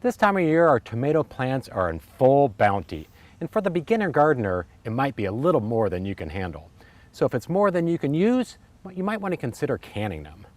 This time of year, our tomato plants are in full bounty. And for the beginner gardener, it might be a little more than you can handle. So if it's more than you can use, you might want to consider canning them.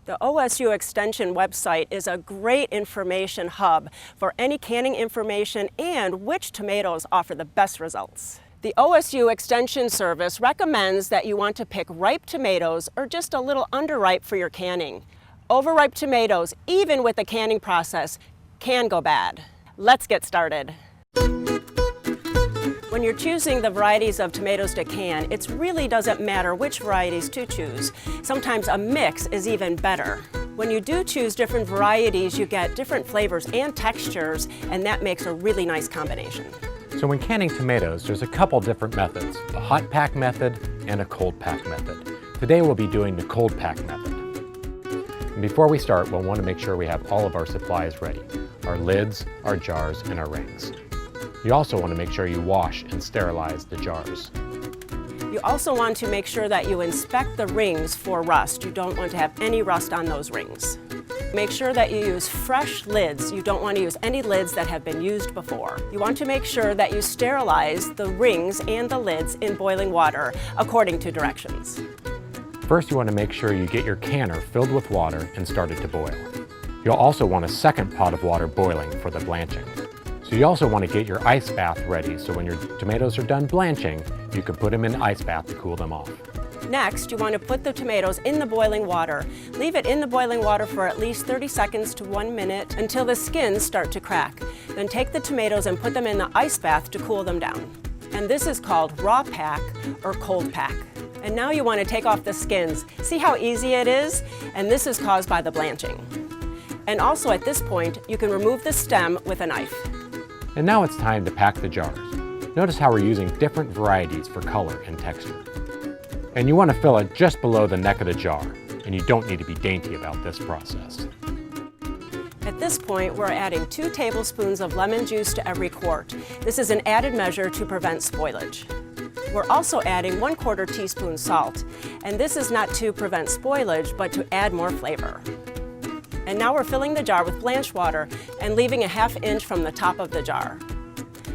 The OSU Extension website is a great information hub for any canning information and which tomatoes offer the best results. The OSU Extension Service recommends that you want to pick ripe tomatoes or just a little underripe for your canning. Overripe tomatoes, even with the canning process, can go bad. Let's get started. When you're choosing the varieties of tomatoes to can, it really doesn't matter which varieties to choose. Sometimes a mix is even better. When you do choose different varieties, you get different flavors and textures, and that makes a really nice combination. So when canning tomatoes, there's a couple different methods, a hot pack method and a cold pack method. Today we'll be doing the cold pack method. And before we start, we'll want to make sure we have all of our supplies ready. Our lids, our jars, and our rings. You also want to make sure you wash and sterilize the jars. You also want to make sure that you inspect the rings for rust. You don't want to have any rust on those rings. Make sure that you use fresh lids. You don't want to use any lids that have been used before. You want to make sure that you sterilize the rings and the lids in boiling water according to directions. First, you want to make sure you get your canner filled with water and start it to boil. You'll also want a second pot of water boiling for the blanching. So you also want to get your ice bath ready so when your tomatoes are done blanching, you can put them in the ice bath to cool them off. Next, you want to put the tomatoes in the boiling water. Leave it in the boiling water for at least 30 seconds to 1 minute until the skins start to crack. Then take the tomatoes and put them in the ice bath to cool them down. And this is called raw pack or cold pack. And now you want to take off the skins. See how easy it is? And this is caused by the blanching. And also at this point, you can remove the stem with a knife. And now it's time to pack the jars. Notice how we're using different varieties for color and texture. And you want to fill it just below the neck of the jar, and you don't need to be dainty about this process. At this point, we're adding 2 tablespoons of lemon juice to every quart. This is an added measure to prevent spoilage. We're also adding 1/4 teaspoon salt, and this is not to prevent spoilage, but to add more flavor. And now we're filling the jar with blanch water and leaving a 1/2 inch from the top of the jar.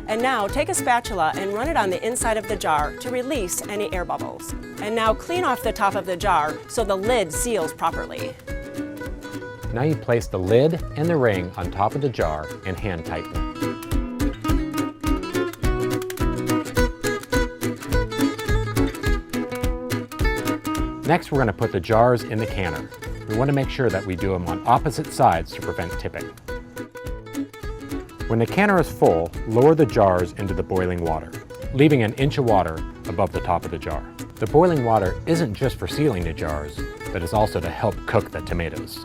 And now take a spatula and run it on the inside of the jar to release any air bubbles. And now clean off the top of the jar so the lid seals properly. Now you place the lid and the ring on top of the jar and hand tighten it. Next, we're going to put the jars in the canner. We want to make sure that we do them on opposite sides to prevent tipping. When the canner is full, lower the jars into the boiling water, leaving an inch of water above the top of the jar. The boiling water isn't just for sealing the jars, but it's also to help cook the tomatoes.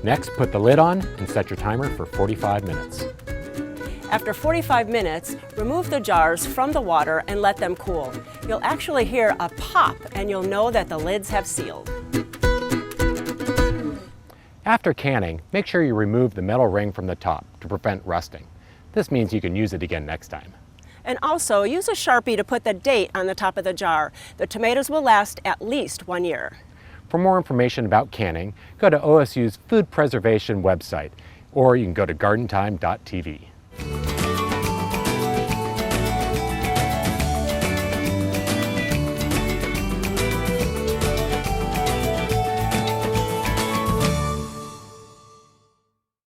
Next, put the lid on and set your timer for 45 minutes. After 45 minutes, remove the jars from the water and let them cool. You'll actually hear a pop and you'll know that the lids have sealed. After canning, make sure you remove the metal ring from the top to prevent rusting. This means you can use it again next time. And also, use a Sharpie to put the date on the top of the jar. The tomatoes will last at least 1 year. For more information about canning, go to OSU's Food Preservation website, or you can go to gardentime.tv.